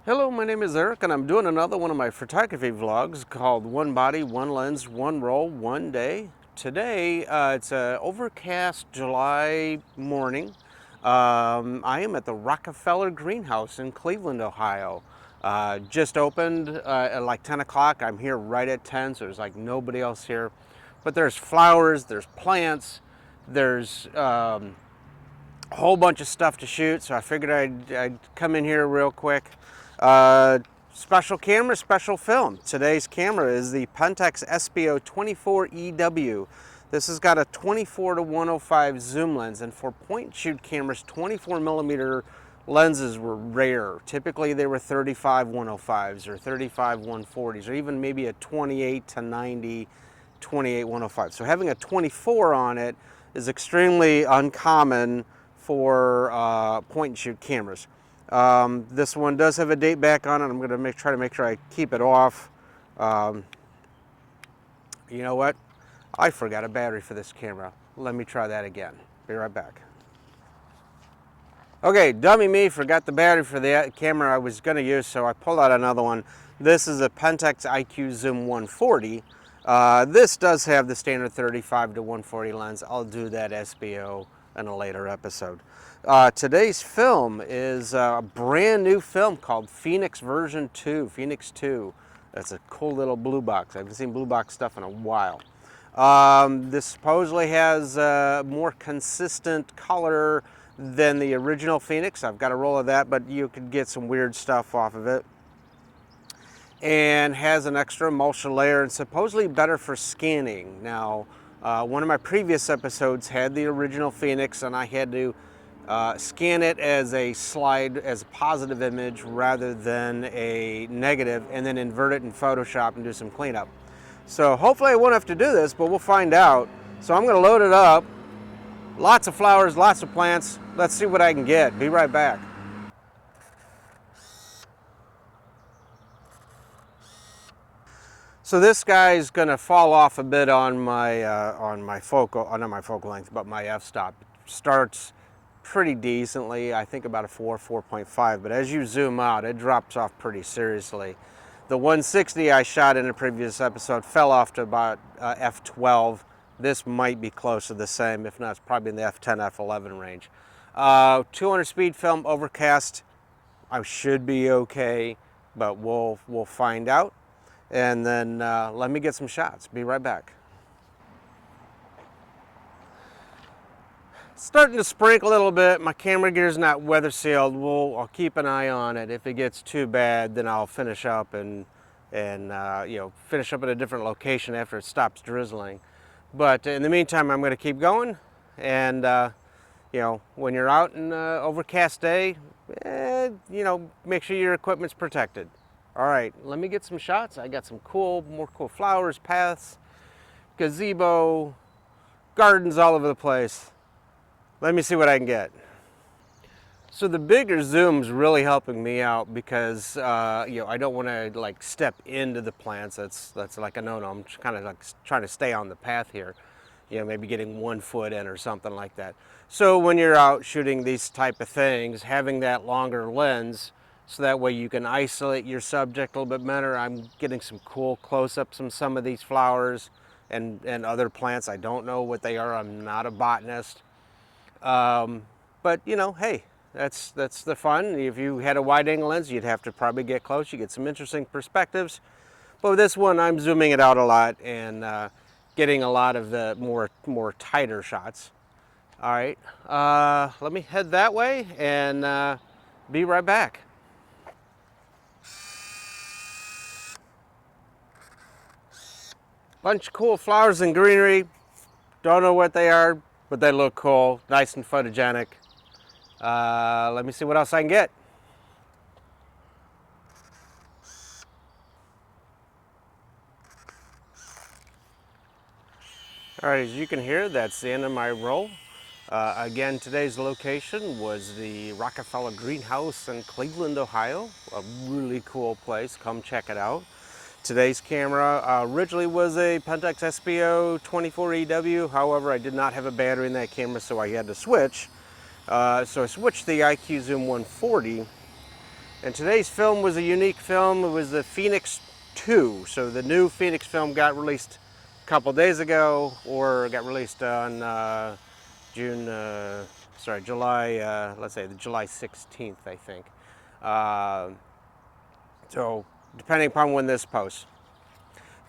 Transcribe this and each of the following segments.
Hello, my name is Eric and I'm doing another one of my photography vlogs called One Body, One Lens, One Roll, One Day. Today, it's an overcast July morning. I am at the Rockefeller Greenhouse in Cleveland, Ohio. Just opened at like 10 o'clock. I'm here right at 10, so there's like nobody else here. But there's flowers, there's plants, there's a whole bunch of stuff to shoot, so I figured I'd come in here real quick. Special camera, special film. Today's camera is the Pentax Espio 24 EW. This has got a 24 to 105 zoom lens, and for point and shoot cameras, 24 millimeter lenses were rare. Typically they were 35 105s or 35 140s, or even maybe a 28 to 90 28 105. So having a 24 on it is extremely uncommon for point and shoot cameras. This one does have a date back on it. I'm going to try to make sure I keep it off. You know what? I forgot a battery for this camera. Let me try that again. Be right back. Okay, dummy me, forgot the battery for the camera I was going to use, so I pulled out another one. This is a Pentax IQZoom 140. This does have the standard 35 to 140 lens. I'll do that Espio in a later episode. Today's film is a brand new film called Phoenix version 2, Phoenix 2. That's a cool little blue box. I haven't seen blue box stuff in a while. This supposedly has more consistent color than the original Phoenix. I've got a roll of that, but you could get some weird stuff off of it. And has an extra emulsion layer and supposedly better for scanning. Now, one of my previous episodes had the original Phoenix and I had to scan it as a slide, as a positive image rather than a negative, and then invert it in Photoshop and do some cleanup. So hopefully I won't have to do this, but we'll find out. So I'm going to load it up. Lots of flowers, lots of plants. Let's see what I can get. Be right back. So this guy's going to fall off a bit on my focal, not my focal length, but my f-stop. It starts pretty decently, I think about a 4.5, but as you zoom out, it drops off pretty seriously. The 160 I shot in a previous episode fell off to about f12. This might be close to the same, if not, it's probably in the f10, f11 range. 200 speed film, overcast. I should be okay, but we'll find out. And then let me get some shots. Be right back. Starting to sprinkle a little bit. My camera gear's not weather sealed. I'll keep an eye on it. If it gets too bad, then I'll finish up and finish up at a different location after it stops drizzling. But in the meantime, I'm going to keep going. And when you're out in an overcast day, make sure your equipment's protected. All right, let me get some shots. I got some more cool flowers, paths, gazebo, gardens all over the place. Let me see what I can get. So the bigger zoom's really helping me out because I don't want to like step into the plants. That's like a no-no. I'm kind of like trying to stay on the path here. Maybe getting 1 foot in or something like that. So when you're out shooting these type of things, having that longer lens, so that way you can isolate your subject a little bit better. I'm getting some cool close-ups on some of these flowers and other plants. I don't know what they are. I'm not a botanist. But hey, that's the fun. If you had a wide-angle lens, you'd have to probably get close. You get some interesting perspectives. But with this one, I'm zooming it out a lot and getting a lot of the more tighter shots. All right, let me head that way and be right back. Bunch of cool flowers and greenery. Don't know what they are, but they look cool, nice and photogenic. Let me see what else I can get. All right, as you can hear, that's the end of my roll. Again, today's location was the Rockefeller Greenhouse in Cleveland, Ohio. A really cool place. Come check it out. Today's camera originally was a Pentax Espio 24 EW. However, I did not have a battery in that camera, so I had to switch. So I switched to the IQZoom 140. And today's film was a unique film. It was the Phoenix 2. So the new Phoenix film got released a couple days ago, or got released on July, let's say the July 16th, I think. So depending upon when this posts.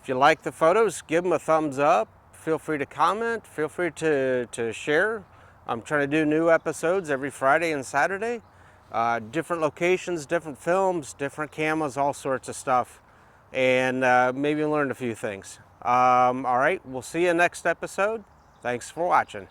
If you like the photos, give them a thumbs up. Feel free to comment. Feel free to share. I'm trying to do new episodes every Friday and Saturday. Different locations, different films, different cameras, all sorts of stuff. And maybe learn a few things. All right, we'll see you next episode. Thanks for watching.